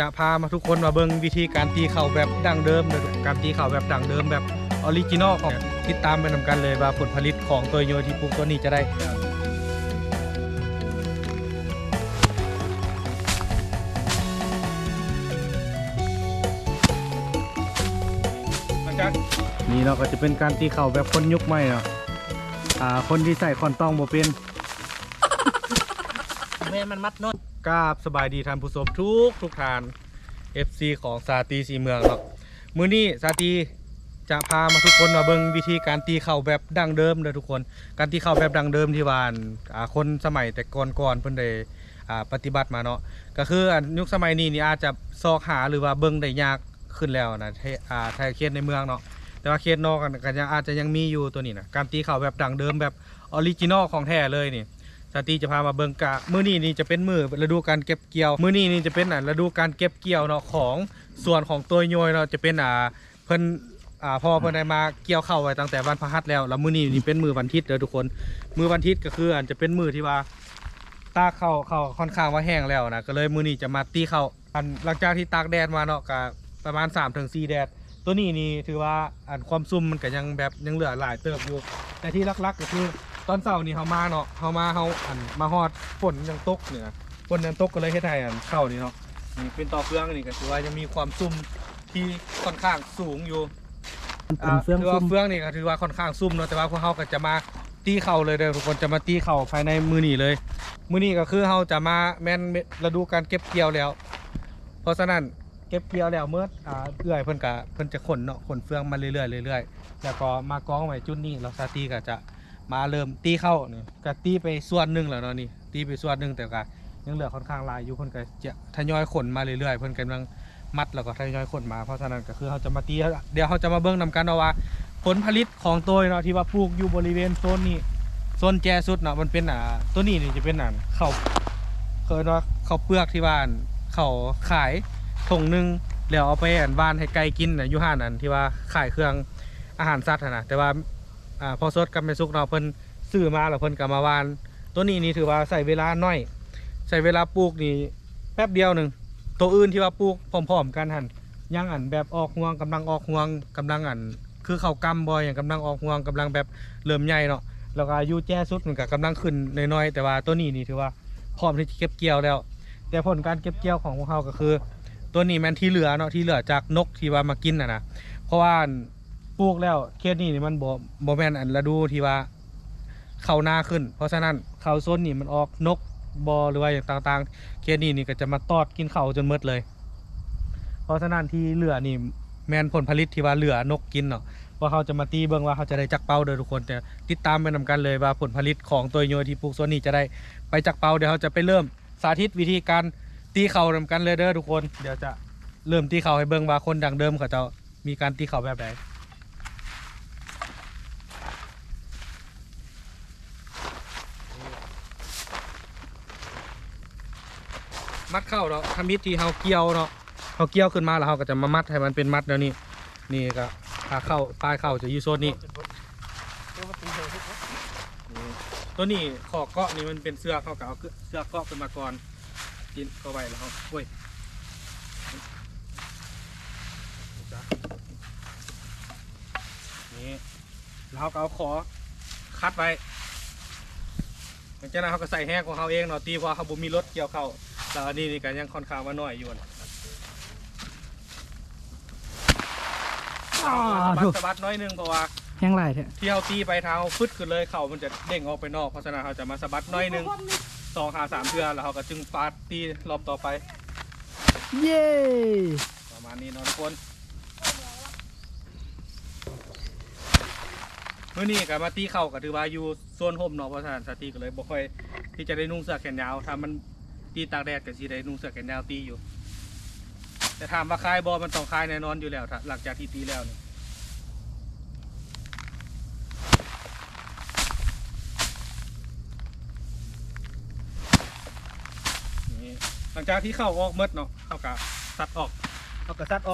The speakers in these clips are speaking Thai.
จะพามาทุกคนมาเบิ่งวิธีการตีเข่าแบบดั้งเดิมเลยการตีเข่าแบบดั้งเดิมแบบออริจินอลของติดตามไปนำกันเลยว่าผลผลิตของตัวโยที่ปลูกตัวนี้จะได้นี่เนาะก็จะเป็นการตีเข่าแบบคนยุคใหม่เนาะคนที่ใส่คอนต้องบ่เป็นแม่มันมัดนนกราบสบายดีท่านผู้ชมทุกท่าน FC ของซาตีสีเมืองเนาะมื้อนี้ซาตีจะพามาทุกคนมาเบิ่งวิธีการตีเข่าแบบดั้งเดิมเลยทุกคนการตีเข่าแบบดั้งเดิมที่ว่าคนสมัยแต่ก่อนเพิ่นได้ปฏิบัติมาเนาะก็คือยุคสมัยนี้นี่อาจจะซอกหาหรือว่าเบิ่งได้ยากขึ้นแล้วนะไทยเขตในเมืองเนาะแต่ว่าเขตนอกกันยังอาจจะยังมีอยู่ตัวนี้นะการตีเข่าแบบดั้งเดิมแบบออริจินอลของแท้เลยนี่ซาตีจะพามาเบิ่งกะมื้อนี้นี่จะเป็นมื้อฤดูการเก็บเกี่ยวมื้อนี้นี่จะเป็นฤดูการเก็บเกี่ยวเนาะของส่วนของตัวโยยเนาะจะเป็นเพิ่นพอเพิ่นได้มาเกี่ยวเข้าไว้ตั้งแต่วันพฤหัสแล้วมื้อนี้นี่เป็นมื้อวันอาทิตย์เด้อทุกคนมื้อวันอาทิตย์ก็คือจะเป็นมื้อที่ว่าตากเข้าค่อนข้างว่าแห้งแล้วนะก็เลยมื้อนี้จะมาตีเข้าหลังจากที่ตากแดดมาเนาะก็ประมาณ 3-4 แดดตัวนี้นี่ถือว่าความซุ่มมันก็ยังแบบยังเหลือหลายเติบอยู่แต่ที่ลักๆก็คือตอนเช้านี่เขามาเนาะเขามาฮอดฝนยังตกเนี่ยฝนยังตกก็เลยเฮ็ดให้เข้านี่เนาะนี่เป็นต่อเฟืองนี่ก็ถือว่ายังมีความซุ่มที่ค่อนข้างสูงอยู่ถือว่าเฟืองนี่ก็ถือว่าค่อนข้างซุ่มเนาะแต่ว่าพวกเขาก็จะมาตีเข่าเลยเด้อทุกคนจะมาตีเข่าภายในมือนี่เลยมือนี่ก็คือเขาจะมาแม่นฤดูการเก็บเกี่ยวแล้วเพราะฉะนั้นเก็บเกี่ยวแล้วเมื่อเอื่อยเพิ่นจะขนเนาะขนเฟืองมาเรื่อยๆแล้วก็มากองไว้จุดนี้เราซาตีก็จะมาเริ่มตีเข้านี่ก็ตีไปส่วนหนึ่งแล้วเนาะนี่ตีไปส่วนหนึ่งแต่ก็ยังเหลือค่อนข้างหลายอยู่เพิ่นก็จะทยอยขนมาเรื่อยๆเพิ่นกำลังมัดแล้วก็ทยอยขนมาเพราะฉะนั้นก็คือเขาจะมาตีเดี๋ยวเขาจะมาเบิ่งนำกันว่าผลผลิตของตัวเนาะที่ว่าปลูกอยู่บริเวณโซนนี้โซนแจสุดเนาะมันเป็นตัวนี้นี่จะเป็นข้าวเคยเนาะข้าวเปลือกที่บ้านเขาขายถุงนึงแล้วเอาไปบ้านให้ไก่กินอยู่ห้านที่ว่าขายเครื่องอาหารสัตว์นะแต่ว่าพอสดกับแม่ซุกเนาะเพิ่นซื้อมาแล้วเพิ่นก็มาวานตัวนี้นี่ถือว่าใส่เวลาน้อยใส่เวลาปลูกนี่แป๊บเดียวหนึ่งตัวอื่นที่ว่าปลูกพร้อมๆกันหันยังแบบออกห่วงกำลังออกห่วงกำลังคือเขากำบอยอย่างกำลังออกห่วงกำลังแบบเริ่มใหญ่เนาะแล้วก็อายุแจ้สุดมันก็กำลังขึ้นน้อยๆแต่ว่าตัวนี้นี่ถือว่าพร้อมที่จะเก็บเกี่ยวแล้วแต่ผลการเก็บเกี่ยวของพวกเขาก็คือตัวนี้แมันที่เหลือเนาะที่เหลือจากนกที่ว่ามากินนะเพราะว่าปลูกแล้วเคสนี้มันบ่แม่นฤดูที่ว่าเขาหน้าขึ้นเพราะฉะนั้นเขาโซนนี่มันออกนกบอหรือว่าอย่างต่างๆเคสนี้นี่ก็จะมาตอดกินเขาจนหมดเลยเพราะฉะนั้นที่เหลือนี่แม่นผลผลิตที่ว่าเหลือนกกินเนาะว่าเขาจะมาตีเบิ่งว่าเขาจะได้จักเป้าเด้อทุกคนแต่ติดตามไปนำกันเลยว่าผลผลิตของตัวโยที่ปลูกโซนนี้จะได้ไปจักเป้าเดี๋ยวเขาจะไปเริ่มสาธิตวิธีการตีเข่านำกันเลยเด้อทุกคนเดี๋ยวจะเริ่มตีเข่าให้เบิ่งว่าคนดังเดิมเขาจะมีการตีเข่าแบบไหนมัดเข้าเนาะทำวิธีเขาเกี่ยวเนาะเขาเกี่ยวขึ้นมาแล้วเขาก็จะมามัดให้มันเป็นมัดแล้วนี่ก็พาเข้าปลายเข้าจะอยู่โซนนี้ตัวนี้ขอเกาะนี่มันเป็นเสื้อเขาก็เอาเสื้อเกาะขึ้นมาก่อนกินเข้าไปแล้วเขาโอ้ยนี่แล้วเขาก็เอาขอคัดไว้หลังจากนั้นเขาก็ใส่แห้งของเขาเองเนาะตีพอเขาบุมีรถเกี่ยวเข้าแล้วอันนี้นี่ก็ยังค่อนข้างว่าน้อยอยู่นะสะบัดน้อยนึงเพราะว่าแห้งไรเถอะที่เขาตีไปเท้าฟึดขึ้นเลยเข่ามันจะเด้งออกไปนอกเพราะฉะนั้นเขาจะมาสะบัดน้อยนึง2-3 เทื่อแล้วเขาก็จึงฟาดตีรอบต่อไปเย้ประมาณนี้เนาะทุกคนเมื่อนี้ก็มาตีเข่าก็ถือว่าอยู่โซนห่มเนาะเพราะฉะนั้นสตีก็เลยบ่ค่อยที่จะได้นุ่งเสื้อแขนยาวถ้ามันตีตากแดดก็สิได้นุ่งเสื้อแขนยาวตีอยู่แต่ถามว่าคลายบอมันต้องคลายแน่นอนอยู่แล้วหลังจากที่ตีแล้วนี่หลังจากที่เข้าออกเมดเนาะเข้ากับซัดออก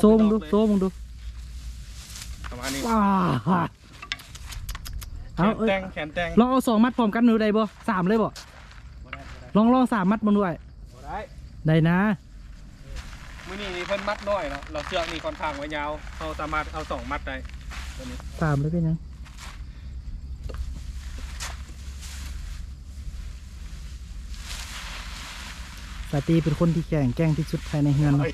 โซ่มึงดูประมาณนี้ว้าแขนแตงลองเอา2 มัดพร้อมกันหนูได้บ่3เลยบ่ลอง3 มัดบนด้วยได้นะ มื้อนี้เพิ่นมัดน้อยเนาะเราเชือกนี่ค่อนข้างไว้ยาวเราสามารถเอา2มัดได้ตัวนี้ 3เลยเป็นยังสาตีเป็นคนที่แกร่งที่สุดภายในเฮือนเนาะ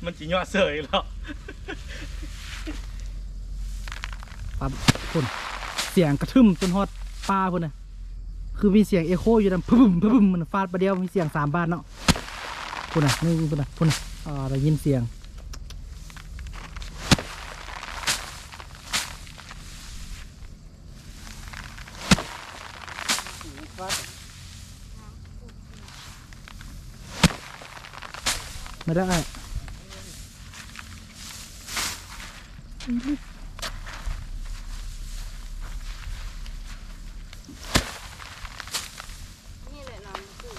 มันสิย่อเสยแล้ว ปั๊บพุ่นเสียงกระทึมจนฮอดปลาพุ่นน่ะคือมีเสียงเอโคอยู่ดังพึ่มพึ่มมันฟาดประเดียวมีเสียง3 บาทเนาะพุ่นน่ะนี่พุ่นน่ะได้ยินเสียงไม่ได้ นี่แหละนอนคือ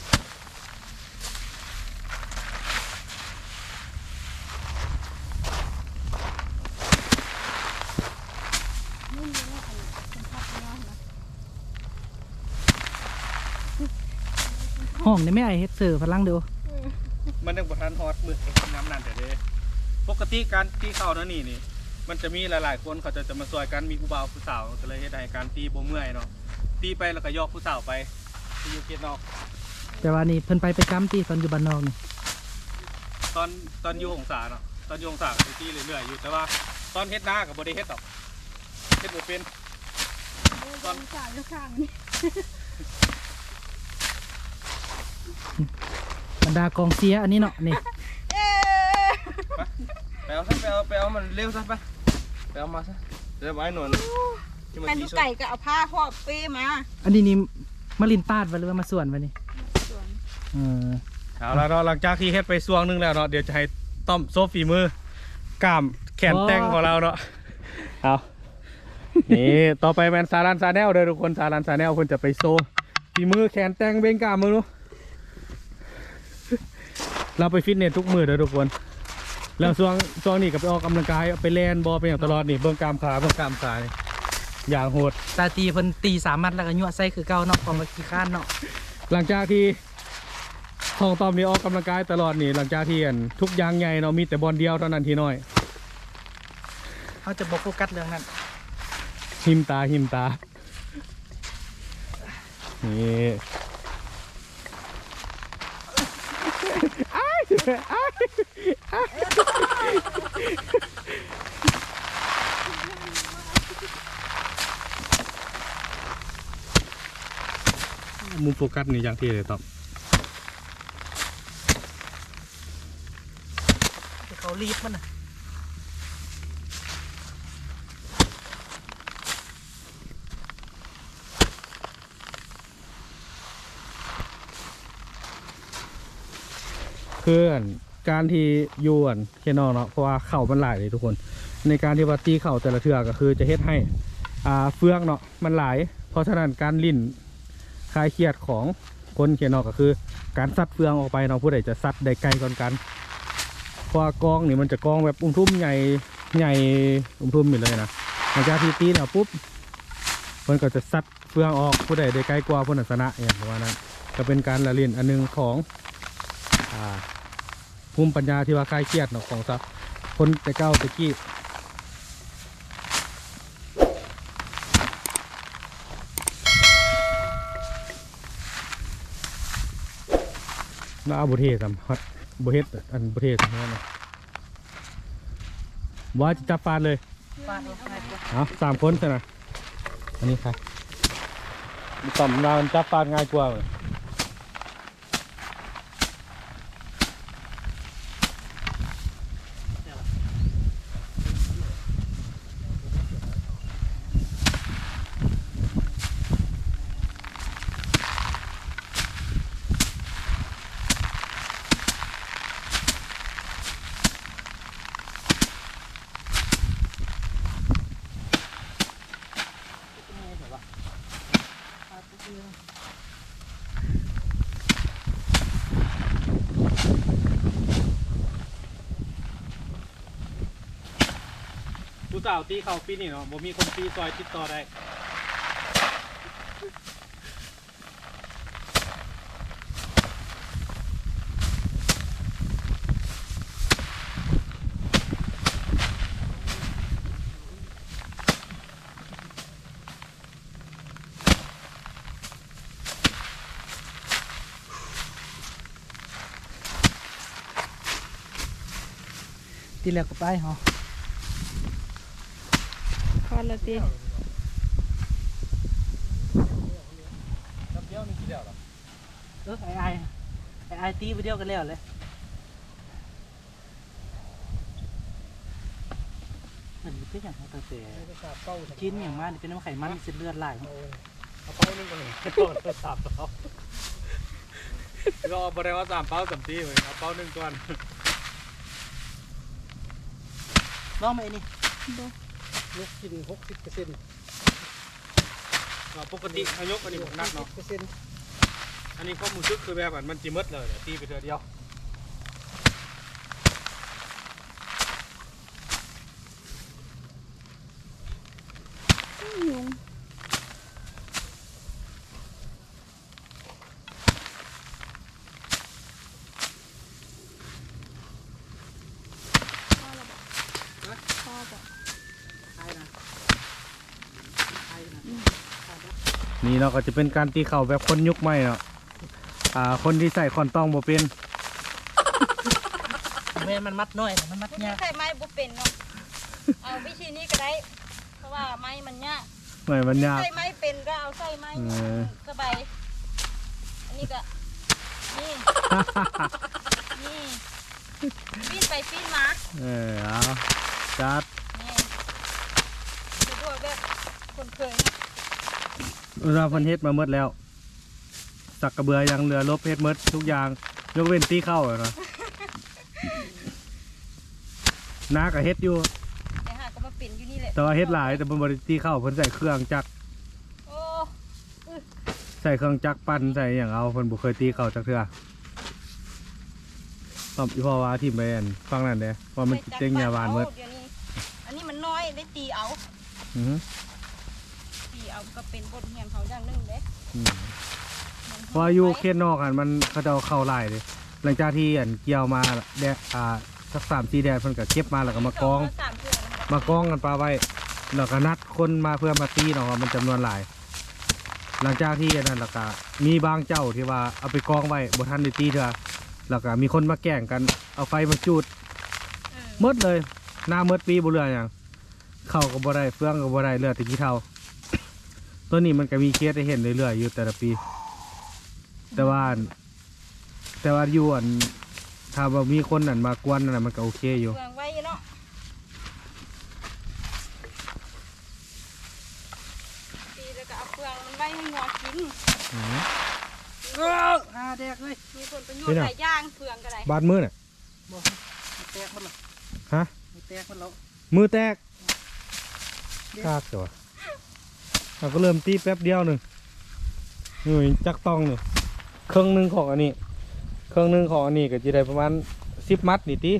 นี่มีแม่อันเป็นภาพนอนนะ ห้องนี่ไม่ไอเฮ็ดเสือพลังเดียว มันยังบ่ทันฮอดมือน้ำนั่นแต่เด้ปกติการตีเข้านั่นนี่มันจะมีหลายๆคนเขาจะมาซอยกันมีผู้บ่าวผู้สาวก็เลยเฮ็ดให้การตีบ่เมื่อยเนาะตีไปแล้วก็ยอกผู้สาวไปที่อยู่เขตนอก แต่ว่านี่เพิ่นไปประจำที่ตอนอยู่บ้านนอกนี่ ตอนอยู่หงสาเนาะตอนอยู่หงสาก็ตีเรื่อยๆอยู่แต่ว่าตอนเฮ็ดนาก็บ่ได้เฮ็ดดอกเฮ็ดบ่เป็น ตอนสายข้างนี่ บรรดากองเชียร์อันนี้เนาะนี่ เอ๊ะ ไปเอาซะไปเอามันเร็วซะไปเอามาซะเดี๋ยวไว้หนวลที่มัน มัน ตี ดู ส้ ไก่ก็เอาผ้าห่อเป้มา อันนี้นี่มาลินปาดวะหรือว่ามาส่วนวะนี่ ส่วน เออ เอาละเนาะหลังจากที่เฮ็ดไปช่วงนึงแล้วเนาะเดี๋ยวจะให้ต้อมโซฟีมือกล้ามแขนแต่งของเราเนาะเอานี่ต่อไปแมนซาลันซาแนลเด้อทุกคนซาลันซาแนลเพิ่นจะไปโซฝีมือแขนแต่งเบ่งกล้ามมือเนาะเราไปฟิตเนสทุกมือเด้อทุกคนแล้วช่วงนี้ก็ไปออกกำลังกายไปแลนบอลไปอย่างตลอดนี่เบิ่งกล้ามขาเบิ่งกล้ามขานี่อย่างโหด ตาตีเพิ่นตี3 มัดแล้วก็ยั่วใส่คือเก่าเนาะของละขี้ข้านเนาะ หลังจากที่ทองตอมนี่ออกกำลังกายตลอดนี่หลังจากที่ทุกอย่างใหญ่เนาะมีแต่บอลเดียวเท่านั้นที่น้อย เขาจะบ่โฟกัสเรื่องนั้น หิมตานี่มุมโฟกัสนี่อย่างที่เลยตอบ เขารีบมันน่ะ คือการที่ยูนเคนอเนาะเพราะว่าเข่ามันหลายเลยทุกคนในการที่ว่าตีเข่าแต่ละเทือกก็คือจะเฮ็ดให้เฟืองเนาะมันหลายเพราะฉะนั้นการลิ้นคลายเครียดของคนเคนอก็คือการซัดเฟืองออกไปเนาะผู้ใดจะซัดได้ไกลก่อนกันเพราะว่ากองนี่มันจะกองแบบทุ่มใหญ่ทุ่มอยู่เลยนะหลังจากที่ตีเนี่ยปุ๊บมันก็จะซัดเฟืองออกผู้ใดได้ไกลกว่าผู้นั้นชนะอย่างประมาณนั้นก็เป็นการละเล่นอันหนึงของภูมิปัญญาที่ว่าคลายเครียดเนาะของซับคนแต่เก้าตะกี้แล้วเอาบุเทสัมผัสบุเทสอันบุเทสัมผัสว่าจะจับปลาเลย ปาดเอาไปกว่า เอา3 คนใช่ไหมอันนี้ใครต่อมเราจับปลาง่ายกว่าเลยผู้สาวตีเข่าปีนี่เนาะบ่มีคนตีซอยติดต่อได้ ตีแล้วก็ไปเหรอ พอละตี เดียวนี่กี่เดียวหรอ ไอตีไปเดียวกันแล้วเลยมันเป็นอย่างตั้งแต่กินอย่างมากเป็นน้ำไขมันเส้นเลือดไหล เอาเป้านึงก่อนเลยโดนสามเป้าเราเอาไปได้ว่า3 เป้า3 ตีเลยเอาเป้า1ก่อน ลองมาไอ้นี่ ยกกิน60%ปกติถ้ายกอันนี้ผมนักเนาะอันนี้ข้อมูลซึกคือแบบมันจิมดเลยตีไปเถอะเดียว ยุงพ่อละบอกพ่อบอก นี่เนาะก็จะเป็นการตีเข่าแบบคนยุคใหม่เนาะคนที่ใส่คอนต้องบ่เป็น แม่มันมัดน้อยมันมัด คุณ ยาก ใส่ไม้บุเป็นเนาะเอาวิธีนี้ก็ได้เพราะว่าไม้มันยาก เหมือนมันยาก ใส่ไม้เป็นก็เอาใส่ไม้ เออ สบายอันนี้ก็นี่นี่ปีนไปปีนมา เอาจัด นี่ดูด้วยแบบคนเคยนะ เราเพิ่นเฮ็ดมาหมดแล้ว สักกระเบือยังเรือลบเฮ็ดหมดทุกอย่างยกเว้นตีเข้าอะเนาะน้าก็เฮ็ดอยู่ แต่หากก็มาปิ่นอยู่นี่แหละ แต่ว่าเฮ็ดหลายแต่เพิ่นบ่ได้ตีเข้าเพิ่นใส่เครื่องจักร โอ้ ใส่เครื่องจักรปั้นใส่หยังเอาเพิ่นบ่เคยตีเข้าจักเทื่อตอบอีพ่อว่าที่แม่นฟังนั่นเด้ว่ามันเจ๊งยาหวานหมด เดี๋ยวนี้อันนี้มันน้อยได้ตีเอา อือฮึ ตีเอาก็เป็นบทเรียนเขาอย่างหนึงเด้ อืมเพราะว่าอยู่เขตนอกอันมันเขาจะเอาเข้าหลายเลยหลังจากที่อันเกี่ยวมาแดดสัก3-4 แดดเพิ่นก็เก็บมาแล้วก็มากอง สามเทื่อนะคะ มากองกันปลาไว้แล้วก็นัดคนมาเพื่อมาตีเนาะว่ามันจำนวนหลาย หลังจากที่อันนั้นแล้วก็มีบางเจ้าที่ว่าเอาไปกองไว้บ่ทันได้ตีเถอะแล้วก็มีคนมาแกล้งกันเอาไฟมาจุด เออ หมดเลยหน้าหมดปีบ่เหลือหยังเข้าก็บ่ได้เฟืองก็บ่ได้เหลือแต่ขี้เท่าตัวนี้มันก็มีเคสให้เห็นเรื่อยๆอยู่แต่ละปี แต่ว่าอยู่อันถ้าว่ามีคนนั่นมากวนนั่นน่ะมันก็โอเคอยู่ เฟืองไว้เนาะตีแล้วก็เอาเฟืองมันไว้ให้งอกิน อืม แดกเลย มีผลประโยชน์หลายอย่างเฟืองก็ได้ บาดมือน่ะ บอกแตกมันหรอ ฮะ แตกมันแล้ว มือแตกกากจ้ะเราก็เริ่มตีแป๊บเดียวหนึ่งนี่จักต้องนี่เครื่องหนึงของอันนี้เครื่องหนึงของอันนี้ก็จะได้ประมาณ10 มัดนี่ตี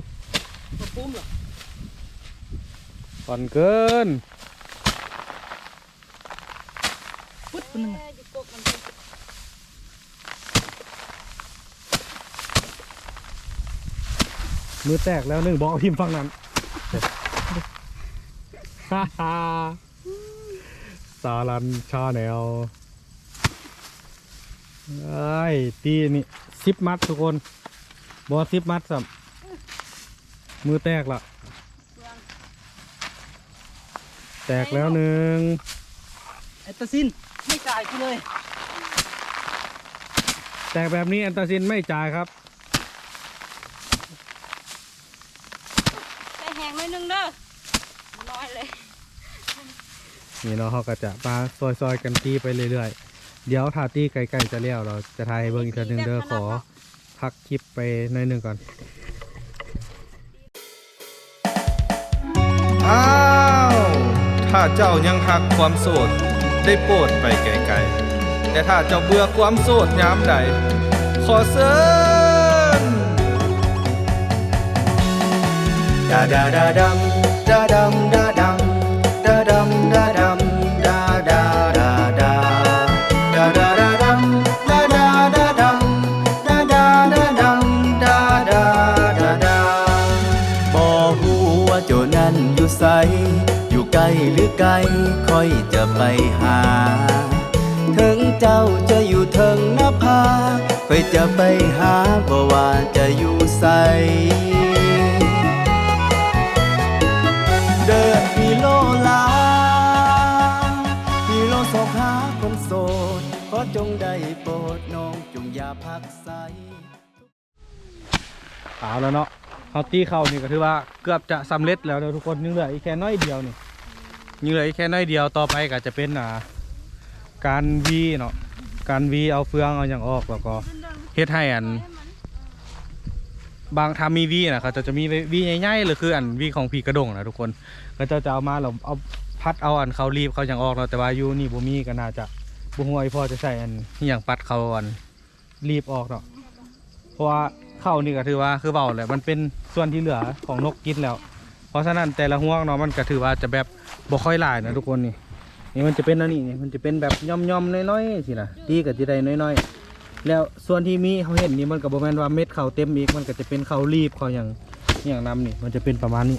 มันปุ้มหรอ ก่อนเกิน ปุ๊บมันนึง อยู่กบมันเป็น มือแตกแล้วหนึ่งบอกพิมพ์ฟังนั้นฮ่าฮ่าสารันชาแนลไอ้ยตีนี่10 มัดทุกคนบอ10 มัดสัมมือแตกละ เฟือง แตกแล้วหนึ่ง ไอ้ตาซินไม่จ่ายกูเลย แตกแบบนี้แอนตาซินไม่จ่ายครับ ใส่แห้งหน่อยนึงเด้อน้อยเลย นี่เราเขาก็จะมาซอยๆกันตีไปเรื่อยๆ เดี๋ยวถ้าตีไกลๆจะเลี้ยวเราจะถ่ายให้เบิ่งอีกทีหนึงเด้อขอพักคลิปไปหน่อยหนึงก่อน อ้าว ถ้าเจ้ายังหักความโสดได้โปรดไปไกลๆแต่ถ้าเจ้าเบื่อความโสดยามใด ขอเชิญดาดาดาดังดาดังดาดังดาดังดาดังดาดาดาดาดาดาดาดังดาดาดาดังดาดาดาดังดาดาดาดาบ่ฮู้ว่าเจ้านั้นอยู่ไสอยู่ไกลหรือไกลค่อยจะไปหา ถึงเจ้าจะอยู่เทิงนภาค่อยจะไปหาบ่ว่าจะอยู่ไส จงได้โปรดน้องจงอย่าพักใส เอาแล้วเนาะเขาตีเข่านี่ก็ถือว่าเกือบจะสำเร็จแล้วนะทุกคนยังเหลืออีกแค่น้อยเดียวนี่ยังเหลืออีกแค่น้อยเดียวต่อไปก็จะเป็นการวีเนาะการวีเอาเฟืองเอาอย่างออกแล้วก็เฮ็ดให้บางทำมีวีนะเขาจะมีวีใหญ่ๆหรือคือวีของผีกระดงนะทุกคนก็จะเอามาเราเอาพัดเอาเขารีบเขาอย่างออกเนาะแต่ว่าอยู่นี่บ่มีก็น่าจะบ่ฮู้ว่าพ่อจะใส่อย่างปัดเขารีบออกเนาะเพราะว่าเข้านี่ก็ถือว่าคือเบาแหละมันเป็นส่วนที่เหลือของนกกินแล้วเพราะฉะนั้นแต่ละห่วงเนาะมันก็ถือว่าจะแบบบ่ค่อยหลายนะทุกคนนี่มันจะเป็นนี่มันจะเป็นแบบย่อมๆน้อยๆสินะตีก็จะได้น้อยๆแล้วส่วนที่มีเขาเห็นนี่มันก็บ่แม่นว่าเม็ดเขาเต็มอีกมันก็จะเป็นเขารีบเขาอย่างนำนี่มันจะเป็นประมาณนี้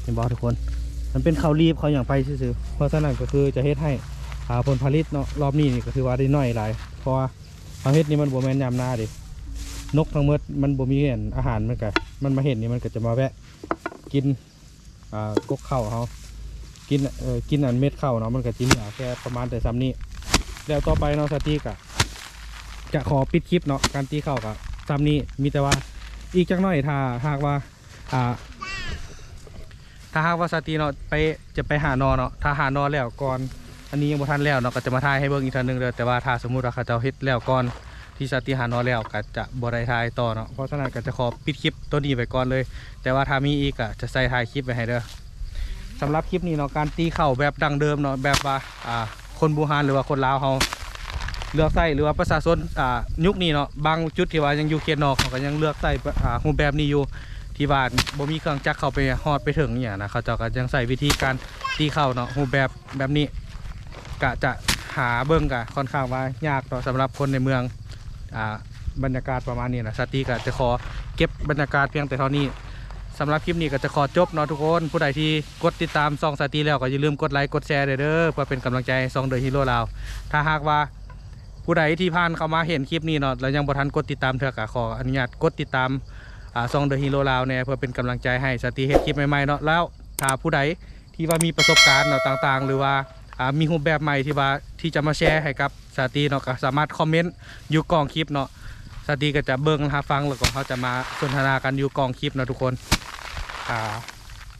เห็นบ่ทุกคนมันเป็นเขารีบเขาอย่างไปซื่อๆเพราะฉะนั้นก็คือจะเฮ็ดให้ผลผลิตเนาะรอบนี้นี่ก็ถือว่าได้น้อยหลายเพราะว่าเขาเฮ็ดนี่มันบ่แม่นยามหน้าดินกทั้งหมดมันบ่มีอาหารมันมาเห็นนี่มันก็จะมาแวะกินกกข้าวเขากินเม็ดข้าวเนาะมันก็จิเหลือแค่ประมาณแต่ซ้ำนี้แล้วต่อไปเนาะสตีกะจะขอปิดคลิปเนาะการตีข้าวกับซ้ำนี้มีแต่ว่าอีกจักหน่อยถ้าหากว่าสตีเนาะจะไปหานอเนาะถ้าหานอแล้วก่อนอันนี้ยังบ่ทันแล้วเนาะก็จะมาถ่ายให้เบิ่งอีกทีนึงเด้อแต่ว่าถ้าสมมุติว่าเขาเจ้าเฮ็ดแล้วก่อนที่สติหานอแล้วก็จะบ่ได้ถ่ายต่อเนาะเพราะฉะนั้นก็จะขอปิดคลิปตัวนี้ไปก่อนเลยแต่ว่าถ้ามีอีกก็จะใส่ถ่ายคลิปไว้ให้เด้อสำหรับคลิปนี้เนาะการตีเข่าแบบดังเดิมเนาะแบบว่าคนบูฮานหรือว่าคนลาวเขาเลือกใส่หรือว่าประชาชนยุคนี้เนาะบางจุดที่ว่ายังอยู่เขตนอกเขาก็ยังเลือกใส่รูปแบบนี้อยู่ที่ว่าบ่มีเครื่องจักรเข้าไปฮอดไปถึงเนี่ยนะเขาเจ้าก็ยังใส่วิธีการตีเข่าเนาะรูปแบบนี้ก็จะหาเบิ่งก็ค่อนข้างว่ายากเนาะสำหรับคนในเมืองบรรยากาศประมาณนี้นะสตีก็จะขอเก็บบรรยากาศเพียงแต่เท่านี้สำหรับคลิปนี้ก็จะขอจบเนาะทุกคนผู้ใดที่กดติดตามซองสตีแล้วก็อย่าลืมกดไลค์กดแชร์เด้อเพื่อเป็นกำลังใจซองเดอะฮีโร่ลาวถ้าหากว่าผู้ใดที่ผ่านเข้ามาเห็นคลิปนี้เนาะแล้วยังบ่ทันกดติดตามเถอะก็ขออนุญาตกดติดตามซองเดอะฮีโร่ลาวเนี่ยเพื่อเป็นกำลังใจให้สตีเฮ็ดคลิปใหม่ๆเนาะแล้วถ้าผู้ใดที่ว่ามีประสบการณ์เนาะต่างๆหรือว่ามีรูปแบบใหม่ที่จะมาแชร์ให้กับสตีเนาะก็สามารถคอมเมนต์อยู่กล่องคลิปเนาะสตีก็จะเบิ่งฟังแล้วก็เขาจะมาสนทนากันอยู่กล่องคลิปเนาะทุกคน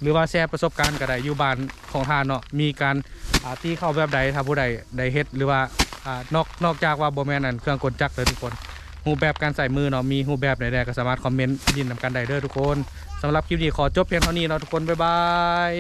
หรือว่าแชร์ประสบการณ์ก็ได้อยู่บ้านของทานเนาะมีการตีเข้าแบบใดถ้าผู้ใดได้เฮ็ดหรือว่านอกจากว่าบ่แม่นเครื่องกลจักรเลยทุกคนรูปแบบการใส่มือเนาะมีรูปแบบใดๆก็สามารถคอมเมนต์ยินนำกันได้เด้อทุกคนสำหรับคลิปนี้ขอจบเพียงเท่านี้เนาะทุกคนบ๊ายบาย